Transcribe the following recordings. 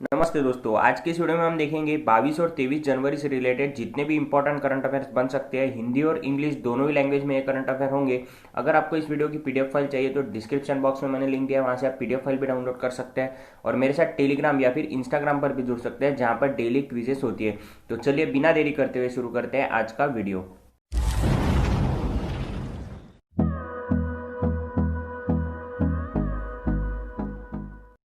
नमस्ते दोस्तों, आज की इस वीडियो में हम देखेंगे 22 और 23 जनवरी से रिलेटेड जितने भी इंपॉर्टेंट करंट अफेयर्स बन सकते हैं। हिंदी और इंग्लिश दोनों ही लैंग्वेज में ये करंट अफेयर होंगे। अगर आपको इस वीडियो की पीडीएफ फाइल चाहिए तो डिस्क्रिप्शन बॉक्स में मैंने लिंक दिया है, वहां से आप पीडीएफ फाइल भी डाउनलोड कर सकते हैं और मेरे साथ टेलीग्राम या फिर इंस्टाग्राम पर भी जुड़ सकते हैं, जहां पर डेली क्विजेस होती है। तो चलिए बिना देरी करते हुए शुरू करते हैं आज का वीडियो।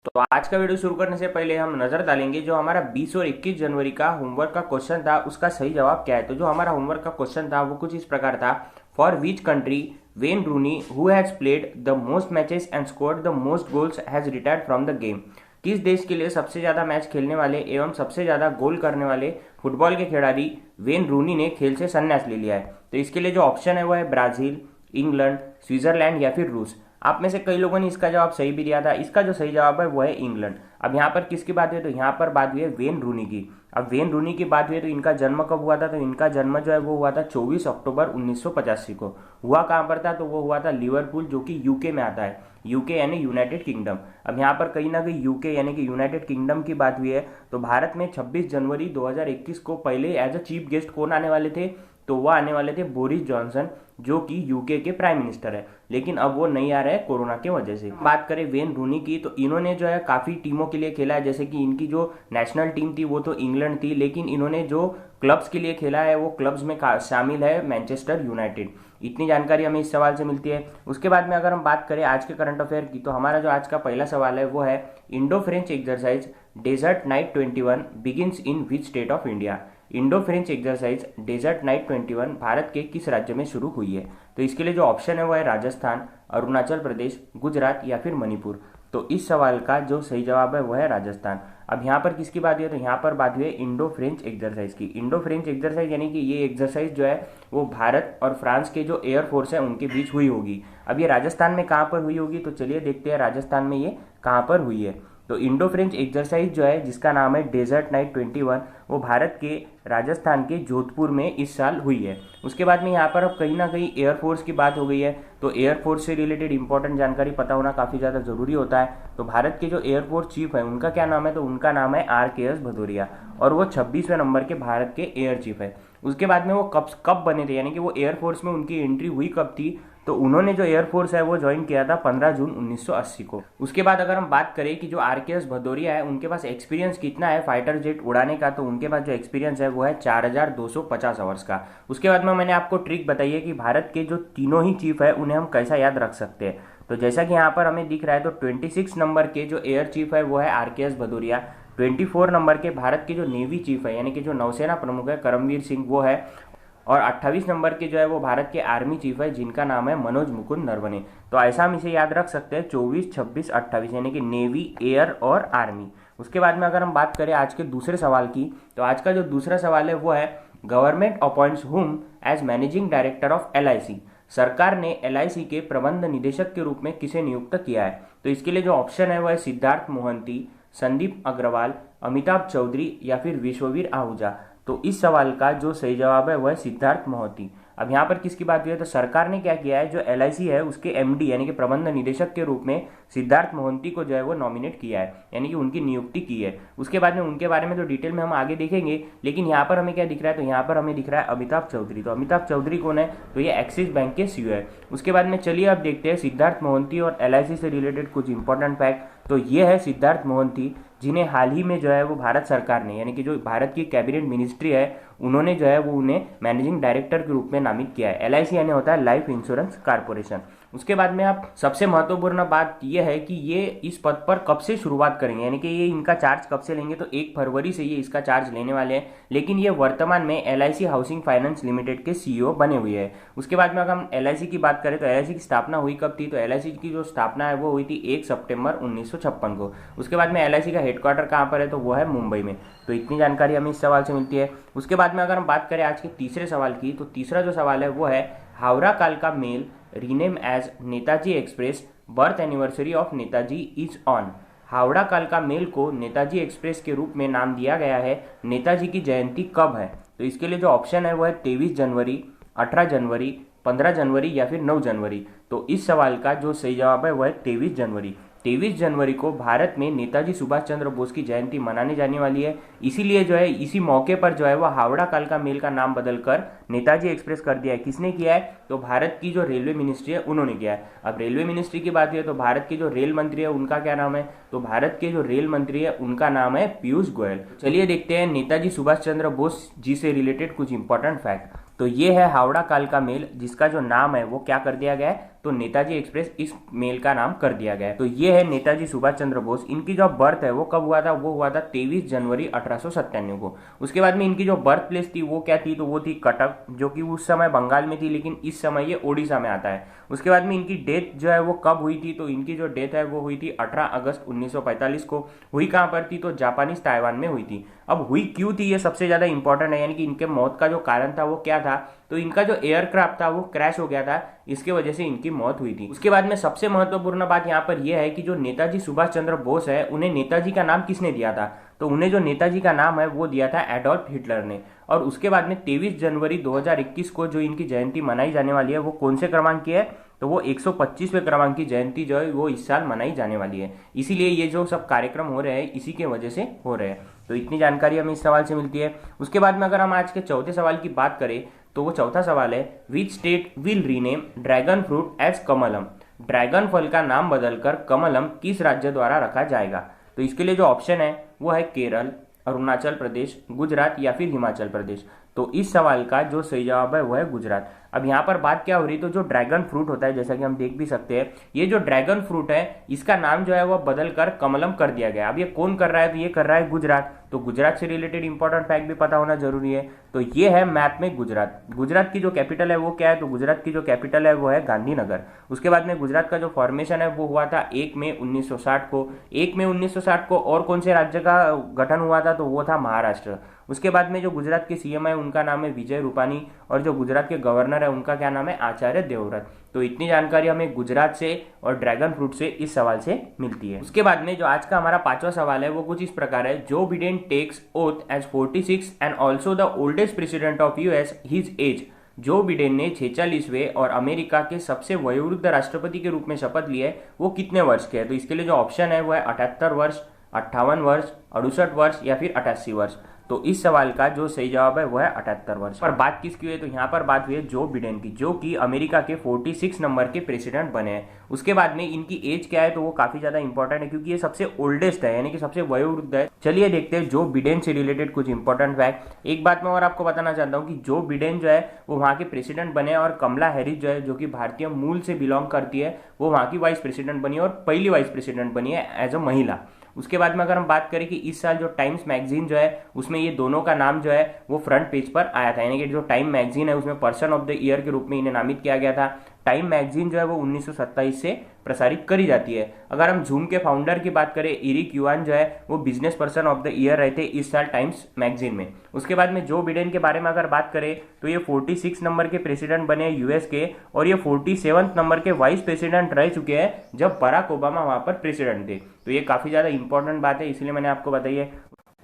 तो आज का वीडियो शुरू करने से पहले हम नजर डालेंगे जो हमारा 20 और 21 जनवरी का होमवर्क का क्वेश्चन था, उसका सही जवाब क्या है। तो जो हमारा होमवर्क का क्वेश्चन था वो कुछ इस प्रकार था। For which country when Rooni who has played the most matches and scored the most goals has retired from the game. किस देश के लिए सबसे ज्यादा मैच खेलने वाले एवं सबसे ज्यादा गोल करने वाले फुटबॉल के खिलाड़ी वेन रूनी ने खेल से संन्यास ले लिया है। तो इसके लिए जो ऑप्शन है वो है ब्राजील, इंग्लैंड, स्विट्जरलैंड या फिर रूस। आप में से कई लोगों ने इसका जवाब सही भी दिया था। इसका जो सही जवाब है वो है इंग्लैंड। अब यहाँ पर किसकी बात हुई, तो यहाँ पर बात हुई है वेन रूनी की। अब वेन रूनी की बात हुई है तो इनका जन्म कब हुआ था, तो इनका जन्म जो है वो हुआ था 24 अक्टूबर 1985 को। हुआ कहाँ पर था, तो वो हुआ था लिवरपूल, जो कि यूके में आता है। यूके यानी यूनाइटेड किंगडम। अब यहाँ पर कहीं ना कहीं यूके यानी कि यूनाइटेड किंगडम की बात हुई है। तो भारत में 26 जनवरी 2021 को पहले एज अ चीफ गेस्ट कौन आने वाले थे, तो वह आने वाले थे बोरिस जॉनसन, जो कि यूके के प्राइम मिनिस्टर है। लेकिन अब वो नहीं आ रहे हैं कोरोना की वजह से। बात करें वेन रूनी की, तो इन्होंने जो है काफी टीमों के लिए खेला है। जैसे कि इनकी जो नेशनल टीम थी वो तो इंग्लैंड थी, लेकिन इन्होंने जो क्लब्स के लिए खेला है वो क्लब्स में शामिल है मैनचेस्टर यूनाइटेड। इतनी जानकारी हमें इस सवाल से मिलती है। उसके बाद में अगर हम बात करें आज के करंट अफेयर की, तो हमारा जो आज का पहला सवाल है वो है Indo French exercise Desert Knight 21 begins in which state of India. Indo French exercise Desert Knight 21 Bharat के किस राज्य में शुरू हुई है। तो इसके लिए जो ऑप्शन है वो है राजस्थान, अरुणाचल प्रदेश, गुजरात या फिर मणिपुर। तो इस सवाल का जो सही जवाब है वो है राजस्थान। अब यहाँ पर किसकी बात हुई है, तो यहाँ पर बात हुई है इंडो फ्रेंच एक्सरसाइज की। इंडो फ्रेंच एक्सरसाइज यानी कि ये एक्सरसाइज जो है वो भारत और फ्रांस के जो एयरफोर्स है उनके बीच हुई होगी। अब ये राजस्थान में कहाँ पर हुई होगी, तो चलिए देखते हैं राजस्थान में ये कहाँ पर हुई है। तो इंडो फ्रेंच एक्सरसाइज जो है जिसका नाम है डेजर्ट नाइट 21, वो भारत के राजस्थान के जोधपुर में इस साल हुई है। उसके बाद में यहाँ पर अब कहीं ना कहीं एयरफोर्स की बात हो गई है, तो एयरफोर्स से रिलेटेड इंपॉर्टेंट जानकारी पता होना काफ़ी ज़्यादा ज़रूरी होता है। तो भारत के जो एयरफोर्स चीफ है उनका क्या नाम है, तो उनका नाम है RKS भदौरिया, और वो 26वें नंबर के भारत के एयर चीफ है। उसके बाद में वो कब कब बने थे, यानी कि वो एयरफोर्स में उनकी एंट्री हुई कब थी, तो उन्होंने जो एयरफोर्स है वो ज्वाइन किया था 15 जून 1980 को। उसके बाद अगर हम बात करें कि जो RKS भदौरिया है उनके पास एक्सपीरियंस कितना है फाइटर जेट उड़ाने का, तो उनके पास जो एक्सपीरियंस है वो है 4250 आवर्स का। उसके बाद में मैंने आपको ट्रिक बताई है कि भारत के जो तीनों ही चीफ है उन्हें हम कैसा याद रख सकते हैं। तो जैसा कि यहाँ पर हमें दिख रहा है, तो 26 नंबर के जो एयर चीफ है वो है RKS भदौरिया। 24 नंबर के भारत के जो नेवी चीफ है यानी कि जो नौसेना प्रमुख है करमवीर सिंह वो है। और 28 नंबर के जो है वो भारत के आर्मी चीफ है जिनका नाम है मनोज मुकुंद नरवणे। तो ऐसा हम इसे याद रख सकते हैं 24, 26, 28 यानी कि नेवी, एयर और आर्मी। उसके बाद में अगर हम बात करें आज के दूसरे सवाल की, तो आज का जो दूसरा सवाल है वो है government appoints whom as managing director of LIC। सरकार ने LIC के प्रबंध निदेशक के रूप में किसे नियुक्त किया है। तो इसके लिए जो ऑप्शन है वो है सिद्धार्थ मोहंती, संदीप अग्रवाल, अमिताभ चौधरी या फिर विश्ववीर आहूजा। तो इस सवाल का जो सही जवाब है वह है सिद्धार्थ मोहंती। अब यहाँ पर किसकी बात हुई है, तो सरकार ने क्या किया है, जो LIC है उसके MD यानी कि प्रबंध निदेशक के रूप में सिद्धार्थ मोहंती को जो है वो नॉमिनेट किया है, यानी कि उनकी नियुक्ति की है। उसके बाद में उनके बारे में तो डिटेल में हम आगे देखेंगे, लेकिन यहाँ पर हमें क्या दिख रहा है, तो यहाँ पर हमें दिख रहा है अमिताभ चौधरी। तो अमिताभ चौधरी कौन है, तो ये एक्सिस बैंक के CEO है। उसके बाद में चलिए अब देखते हैं सिद्धार्थ मोहंती और LIC से रिलेटेड कुछ इंपॉर्टेंट फैक्ट। तो ये है सिद्धार्थ मोहंती, जिन्हें हाल ही में जो है वो भारत सरकार ने यानी कि जो भारत की कैबिनेट मिनिस्ट्री है उन्होंने जो है वो उन्हें मैनेजिंग डायरेक्टर के रूप में नामित किया है। LIC यानी होता है लाइफ इंश्योरेंस कारपोरेशन। उसके बाद में आप सबसे महत्वपूर्ण बात यह है कि ये इस पद पर कब से शुरुआत करेंगे, यानी कि ये इनका चार्ज कब से लेंगे, तो 1 फरवरी से ये इसका चार्ज लेने वाले हैं। लेकिन ये वर्तमान में LIC हाउसिंग फाइनेंस लिमिटेड के CEO बने हुए हैं। उसके बाद में अगर हम LIC की बात करें तो LIC की स्थापना हुई कब थी, तो LIC की जो स्थापना है वो हुई थी 1 सितंबर 1956 को। उसके बाद में LIC का हेडक्वार्टर कहाँ पर है, तो वो है मुंबई में। तो इतनी जानकारी हमें इस सवाल से मिलती है। उसके बाद में अगर हम बात करें आज के तीसरे सवाल की, तो तीसरा जो सवाल है वो है हावड़ा कालका mail rename as Netaji express, birth anniversary of Netaji is on. Howrah कालका मेल को नेताजी एक्सप्रेस के रूप में नाम दिया गया है। नेताजी की जयंती कब है, तो इसके लिए जो ऑप्शन है वो है 23 जनवरी, 18 जनवरी, 15 जनवरी या फिर 9 जनवरी। तो इस सवाल का जो सही जवाब है वह है 23 जनवरी। 23 जनवरी को भारत में नेताजी सुभाष चंद्र बोस की जयंती मनाने जाने वाली है। इसीलिए जो है इसी मौके पर जो है वो हावड़ा कालका मेल का नाम बदलकर नेताजी एक्सप्रेस कर दिया है। किसने किया है? तो भारत की जो रेलवे मिनिस्ट्री है उन्होंने किया है। अब रेलवे मिनिस्ट्री की बात है तो भारत के जो रेल मंत्री है उनका क्या नाम है? तो भारत के जो रेल मंत्री है उनका नाम है पीयूष गोयल। चलिए देखते हैं नेताजी सुभाष चंद्र बोस जी से रिलेटेड कुछ इंपॉर्टेंट फैक्ट। तो ये है हावड़ा कालका मेल, जिसका जो नाम है वो क्या कर दिया गया है? तो नेताजी एक्सप्रेस इस मेल का नाम कर दिया गया है। तो ये है नेताजी सुभाष चंद्र बोस। इनकी जो बर्थ है वो कब हुआ था? वो हुआ था 23 जनवरी 1897 को। उसके बाद में इनकी जो बर्थ प्लेस थी वो क्या थी? तो वो थी कटक, जो कि उस समय बंगाल में थी, लेकिन इस समय ये ओडिशा में आता है। उसके बाद में इनकी डेथ जो है वो कब हुई थी? तो इनकी जो डेथ है वो हुई थी 18 अगस्त 1945 को। हुई कहाँ पर थी? तो जापानीज ताइवान में हुई थी। अब हुई क्यों थी ये सबसे ज्यादा इंपॉर्टेंट है, यानी कि इनके मौत का जो कारण था वो क्या था? तो इनका जो एयरक्राफ्ट था वो क्रैश हो गया था, इसके वजह से इनकी मौत हुई थी। उसके बाद में सबसे महत्वपूर्ण बात यहाँ पर यह है कि जो नेताजी सुभाष चंद्र बोस है उन्हें नेताजी का नाम किसने दिया था? तो उन्हें जो नेताजी का नाम है वो दिया था एडोल्फ हिटलर ने। और उसके बाद में 23 जनवरी 2021 को जो इनकी जयंती मनाई जाने वाली है वो कौन से क्रमांक की है? तो वो 125वें क्रमांक की जयंती जो है वो इस साल मनाई जाने वाली है। इसीलिए ये जो सब कार्यक्रम हो रहे हैं इसी के वजह से हो रहे हैं। तो इतनी जानकारी हमें इस सवाल से मिलती है। उसके बाद में अगर हम आज के चौथे सवाल की बात करें तो वो चौथा सवाल है, which state will rename dragon fruit as Kamalam? Dragon फल का नाम बदलकर कमलम किस राज्य द्वारा रखा जाएगा? तो इसके लिए जो ऑप्शन है वो है केरल, अरुणाचल प्रदेश, गुजरात या फिर हिमाचल प्रदेश। तो इस सवाल का जो सही जवाब है वो है गुजरात। अब यहाँ पर बात क्या हो रही है? तो जो ड्रैगन फ्रूट होता है, जैसा कि हम देख भी सकते हैं, ये जो ड्रैगन फ्रूट है इसका नाम जो है वो बदलकर कमलम कर दिया गया। अब ये कौन कर रहा है? तो ये कर रहा है गुजरात। तो गुजरात से रिलेटेड इंपॉर्टेंट फैक्ट भी पता होना जरूरी है। तो ये है मैप में गुजरात। गुजरात की जो कैपिटल है वो क्या है? तो गुजरात की जो कैपिटल है वो है गांधीनगर। उसके बाद में गुजरात का जो फॉर्मेशन है वो हुआ था 1 मई 1960 को। 1 मई 1960 को और कौन से राज्य का गठन हुआ था? तो वो था महाराष्ट्र। उसके बाद में जो गुजरात के सीएम है उनका नाम है विजय रूपानी, और जो गुजरात के गवर्नर है उनका क्या नाम है? आचार्य देवव्रत। तो इतनी जानकारी हमें गुजरात से और ड्रैगन फ्रूट से इस सवाल से मिलती है। उसके बाद में जो आज का हमारा पांचवा सवाल है वो कुछ इस प्रकार है, Joe Biden takes oath as 46 and also the oldest president of US his age. Joe Biden ने 46वें और अमेरिका के सबसे वयोवृद्ध राष्ट्रपति के रूप में शपथ ली है वो कितने वर्ष के है? तो इसके लिए जो ऑप्शन है वो है 78 वर्ष, 58 वर्ष, 68 वर्ष या फिर 88 वर्ष। तो इस सवाल का जो सही जवाब है वो है 78 वर्ष। पर बात किसकी हुई है? तो यहाँ पर बात हुई है जो बिडेन की, जो कि अमेरिका के 46 नंबर के प्रेसिडेंट बने हैं। उसके बाद में इनकी एज क्या है? तो वो काफी ज्यादा इंपॉर्टेंट है क्योंकि ये सबसे ओल्डेस्ट है, यानी कि सबसे वयोवृद्ध है। चलिए देखते हैं जो बिडेन से रिलेटेड कुछ इंपॉर्टेंट फैक्ट। एक बात मैं और आपको बताना चाहता हूँ कि जो बिडेन जो है वो वहाँ के प्रेसिडेंट बने, और कमला हैरिस जो है जो कि भारतीय मूल से बिलोंग करती है वो वहाँ की वाइस प्रेसिडेंट बनी है, और पहली वाइस प्रेसिडेंट बनी है एज अ महिला। उसके बाद में अगर हम बात करें कि इस साल जो टाइम्स मैगजीन जो है उसमें ये दोनों का नाम जो है वो फ्रंट पेज पर आया था, यानी कि जो टाइम मैगजीन है उसमें पर्सन ऑफ द ईयर के रूप में इन्हें नामित किया गया था। टाइम मैगजीन जो है वो 1927 से प्रसारित करी जाती है। अगर हम जूम के फाउंडर की बात करें, एरिक युआन जो है वो business person of the year रहे थे इस साल टाइम्स मैगजीन में। उसके बाद में जो बिडेन के बारे में अगर बात करें तो ये 46 नंबर के प्रेसिडेंट बने यूएस के, और ये 47 नंबर के वाइस प्रेसिडेंट रह चुके हैं जब बराक ओबामा वहां पर प्रेसिडेंट थे। तो ये काफी ज्यादा इंपॉर्टेंट बात है, इसलिए मैंने आपको बताई है।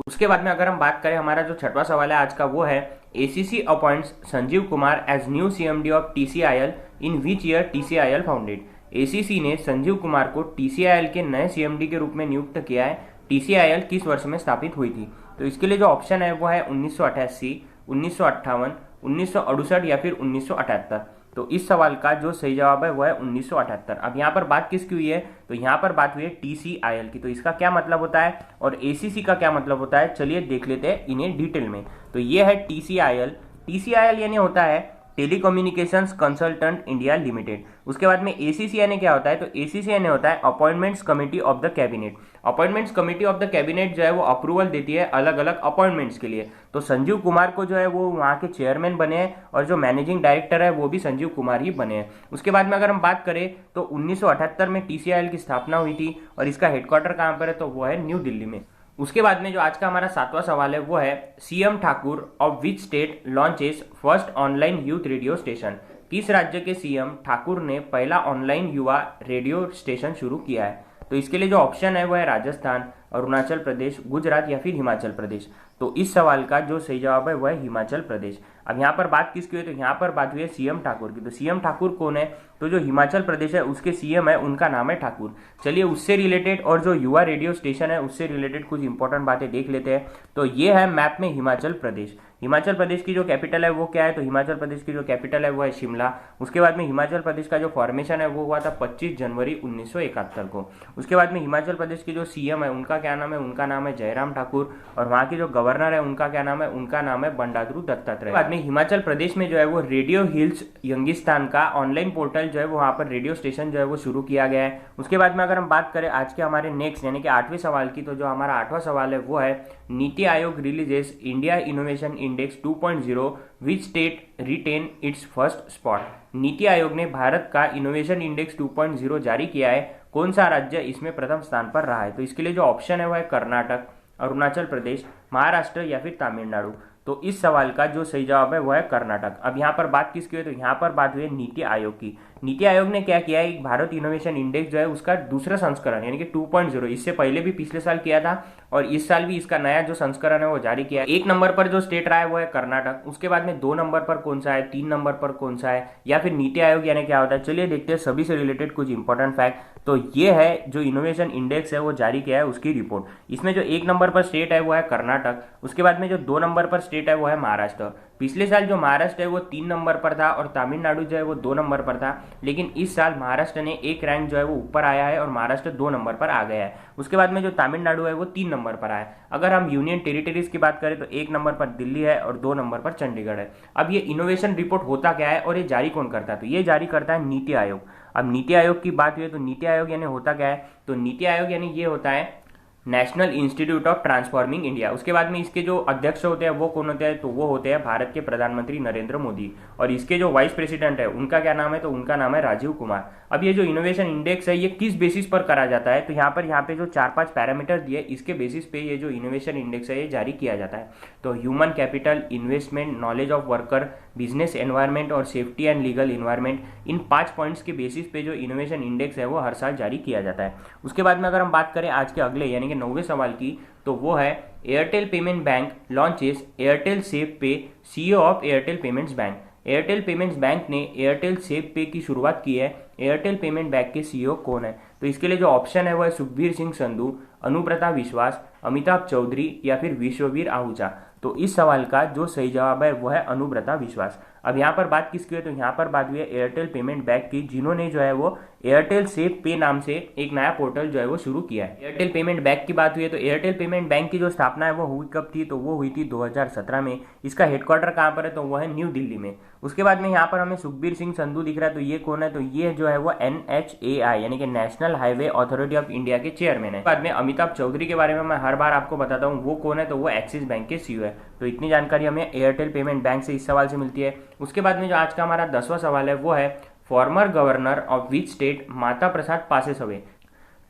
उसके बाद में अगर हम बात करें, हमारा जो छठवां सवाल है आज का वो है, ACC appoints Sanjeev Kumar as new CMD of TCIL in which year TCIL founded. ACC ने संजीव कुमार को टीसीआईएल के नए सीएमडी के रूप में नियुक्त किया है। टीसीआईएल किस वर्ष में स्थापित हुई थी? तो इसके लिए जो ऑप्शन है वो है 1988, 1958, 1968 या फिर 1978। तो इस सवाल का जो सही जवाब है वो है 1978। अब यहाँ पर बात किसकी हुई है? तो यहाँ पर बात हुई है टीसीआईएल की। तो इसका क्या मतलब होता है और एसीसी का क्या मतलब होता है, चलिए देख लेते हैं इन्हें डिटेल में। तो ये है टीसीआईएल। टीसीआईएल यानी होता है टेलीकम्युनिकेशंस कंसल्टेंट इंडिया लिमिटेड। उसके बाद में एसीसी यानी क्या होता है? तो एसीसी यानी होता है appointments committee of the cabinet. Appointments committee of the cabinet जो है वो अप्रूवल देती है अलग अलग अपॉइंटमेंट्स के लिए। तो संजीव कुमार को जो है वो वहाँ के चेयरमैन बने हैं, और जो मैनेजिंग डायरेक्टर है वो भी संजीव कुमार ही बने हैं। उसके बाद में अगर हम बात करें तो 1978 में टीसीआईएल की स्थापना हुई थी, और इसका हेडक्वार्टर कहाँ पर है? तो वो है न्यू दिल्ली में। उसके बाद में जो आज का हमारा सातवां सवाल है वो है, CM Thakur of which state launches first online youth radio station. किस राज्य के सीएम ठाकुर ने पहला ऑनलाइन युवा रेडियो स्टेशन शुरू किया है? तो इसके लिए जो ऑप्शन है वो है राजस्थान, अरुणाचल प्रदेश, गुजरात या फिर हिमाचल प्रदेश। तो इस सवाल का जो सही जवाब है वो है हिमाचल प्रदेश। अब यहाँ पर बात किसकी हुई, तो यहाँ पर बात हुई है सीएम ठाकुर की। तो सीएम ठाकुर कौन है, तो जो हिमाचल प्रदेश है उसके सीएम है उनका नाम है ठाकुर। चलिए उससे रिलेटेड और जो युवा रेडियो स्टेशन है उससे रिलेटेड कुछ इंपॉर्टेंट बातें देख लेते हैं। तो ये है मैप में हिमाचल प्रदेश। हिमाचल प्रदेश की जो कैपिटल है वो क्या है, तो हिमाचल प्रदेश की जो कैपिटल है वो है शिमला। उसके बाद में हिमाचल प्रदेश का जो फॉर्मेशन है वो हुआ था 25 जनवरी 1971 को। उसके बाद में हिमाचल प्रदेश के जो सीएम है उनका क्या नाम है, उनका नाम है जयराम ठाकुर। और वहाँ के जो गवर्नर है उनका क्या नाम है, उनका नाम है बंडारू दत्तात्रेय। बाद में हिमाचल प्रदेश में जो है वो रेडियो हिल्स यंगिस्तान का ऑनलाइन पोर्टल जो है वो वहाँ पर रेडियो स्टेशन जो है वो शुरू किया गया है। उसके बाद में अगर हम बात करें आज के हमारे नेक्स्ट यानी कि 8वें सवाल की, तो जो हमारा 8वां सवाल है वो है Niti Aayog releases India innovation index 2.0 which state retain its first spot. Niti Aayog ने भारत का इनोवेशन इंडेक्स 2.0 जारी किया है, कौन सा राज्य इसमें प्रथम स्थान पर रहा है। तो इसके लिए जो ऑप्शन है वो है कर्नाटक, अरुणाचल प्रदेश, महाराष्ट्र या फिर तमिलनाडु। तो इस सवाल का जो सही जवाब है वो है कर्नाटक। अब यहाँ पर बात किसकी हुई, तो यहाँ पर बात हुई है नीति आयोग की। नीति आयोग ने क्या किया है, भारत इनोवेशन इंडेक्स जो है उसका दूसरा संस्करण यानी कि 2.0, इससे पहले भी पिछले साल किया था और इस साल भी इसका नया जो संस्करण है वो जारी किया है। 1 नंबर पर जो स्टेट रहा है वो है कर्नाटक। उसके बाद में 2 नंबर पर कौन सा है, 3 नंबर पर कौन सा है, या फिर नीति आयोग यानी क्या होता है। चलिए देखते हैं सभी से रिलेटेड कुछ इंपॉर्टेंट फैक्ट। तो ये है जो इनोवेशन इंडेक्स है वो जारी किया है उसकी रिपोर्ट। इसमें जो 1 नंबर पर स्टेट है वो है कर्नाटक। उसके बाद में जो 2 नंबर पर स्टेट है वो है महाराष्ट्र। पिछले साल जो महाराष्ट्र है वो 3 नंबर पर था और तमिलनाडु जो है वो 2 नंबर पर था, लेकिन इस साल महाराष्ट्र ने एक रैंक जो है वो ऊपर आया है और महाराष्ट्र 2 नंबर पर आ गया है। उसके बाद में जो तमिलनाडु है वो 3 नंबर पर आया है। अगर हम यूनियन टेरिटरीज की बात करें तो 1 नंबर पर दिल्ली है और 2 नंबर पर चंडीगढ़ है। अब ये इनोवेशन रिपोर्ट होता क्या है और ये जारी कौन करता है, तो ये जारी करता है नीति आयोग। अब नीति आयोग की बात हुई तो नीति आयोग यानी होता क्या है, तो नीति आयोग यानी ये होता है national institute of transforming India. उसके बाद में इसके जो अध्यक्ष होते हैं वो कौन होते हैं, तो वो होते हैं भारत के प्रधानमंत्री नरेंद्र मोदी। और इसके जो वाइस प्रेसिडेंट है उनका क्या नाम है, तो उनका नाम है राजीव कुमार। अब ये जो इनोवेशन इंडेक्स है ये किस बेसिस पर करा जाता है, तो यहाँ पे जो 4-5 पैरामीटर दिए इसके बेसिस पे ये जो इनोवेशन इंडेक्स है ये जारी किया जाता है। तो human capital, investment, knowledge of worker, business environment और safety and legal environment, in 5 points के बेसिस पे जो इनोवेशन इंडेक्स है वो हर साल जारी किया जाता है। उसके बाद में अगर हम बात करें आज के अगले यानी कि 9वें सवाल की, तो वो है Airtel payment bank launches Airtel save pay, CEO of Airtel payments bank. Airtel payments bank ने एयरटेल सेव पे की शुरुआत की है। एयरटेल पेमेंट बैंक के सीईओ कौन है, तो इसके लिए जो ऑप्शन है वो है सुखबीर सिंह संधू, अनुप्रता विश्वास, अमिताभ चौधरी या फिर विश्ववीर आहूजा। तो इस सवाल का जो सही जवाब है वो है अनुव्रता विश्वास। अब यहाँ पर बात किसकी है, तो यहाँ पर बात हुई है एयरटेल पेमेंट बैंक की, जिन्होंने जो है वो एयरटेल सेव पे नाम से एक नया पोर्टल जो है वो शुरू किया है। एयरटेल पेमेंट बैंक की बात हुई है तो एयरटेल पेमेंट बैंक की जो स्थापना है वो हुई कब थी, तो वो हुई थी 2017 में। इसका हेडक्वार्टर कहाँ पर है, तो वो है न्यू दिल्ली में। उसके बाद में यहाँ पर हमें सुखबीर सिंह संधू दिख रहा है, तो ये कौन है, तो ये जो है वो NHAI यानी कि national highway authority of India के चेयरमैन है। बाद में अमिताभ चौधरी के बारे में मैं हर बार आपको बताता हूँ वो कौन है, तो वो एक्सिस बैंक के सीईओ है। तो इतनी जानकारी हमें एयरटेल पेमेंट बैंक से इस सवाल से मिलती है। उसके बाद में जो आज का हमारा 10वां सवाल है वो है former governor of which state Mata Prasad passes away.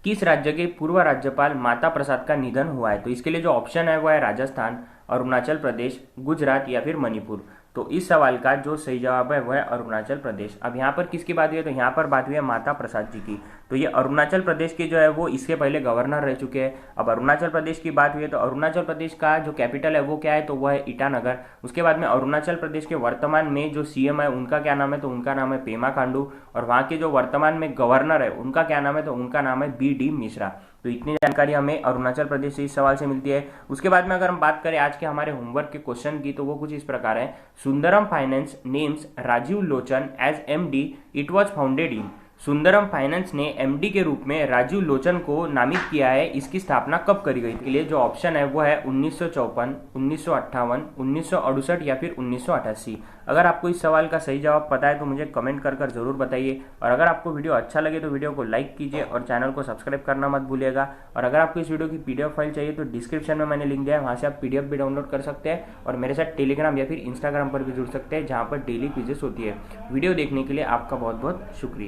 किस राज्य के पूर्व राज्यपाल माता प्रसाद का निधन हुआ है, तो इसके लिए जो ऑप्शन है वो है राजस्थान, अरुणाचल प्रदेश, गुजरात या फिर मणिपुर। तो इस सवाल का जो सही जवाब है वो है अरुणाचल प्रदेश। अब यहाँ पर किसकी बात हुई है, तो यहाँ पर बात हुई है माता प्रसाद जी की। तो ये अरुणाचल प्रदेश के जो है वो इसके पहले गवर्नर रह चुके हैं। अब अरुणाचल प्रदेश की बात हुई है तो अरुणाचल प्रदेश का जो कैपिटल है वो क्या है, तो वो है ईटानगर। उसके बाद में अरुणाचल प्रदेश के वर्तमान में जो सीएम है उनका क्या नाम है, तो उनका नाम है पेमा खांडू। और वहाँ के जो वर्तमान में गवर्नर है उनका क्या नाम है, तो उनका नाम है BD मिश्रा। तो इतनी जानकारी हमें अरुणाचल प्रदेश से इस सवाल से मिलती है। उसके बाद में अगर हम बात करें आज के हमारे होमवर्क के क्वेश्चन की, तो वो कुछ इस प्रकार है। Sundaram finance names Rajiv Lochan as MD, it was founded in. Sundaram finance ने MD के रूप में राजीव लोचन को नामित किया है, इसकी स्थापना कब करी गई। के लिए जो ऑप्शन है वो है 1954, 1958, 1968 या फिर 1988। अगर आपको इस सवाल का सही जवाब पता है तो मुझे कमेंट कर जरूर बताइए। और अगर आपको वीडियो अच्छा लगे तो वीडियो को लाइक कीजिए और चैनल को सब्सक्राइब करना मत भूलिएगा। और अगर आपको इस वीडियो की PDF फाइल चाहिए तो डिस्क्रिप्शन में मैंने लिंक दिया है, वहाँ से आप PDF भी डाउनलोड कर सकते हैं और मेरे साथ टेलीग्राम या फिर इंस्टाग्राम पर भी जुड़ सकते हैं, जहाँ पर डेली क्विजेस होती है। वीडियो देखने के लिए आपका बहुत बहुत शुक्रिया।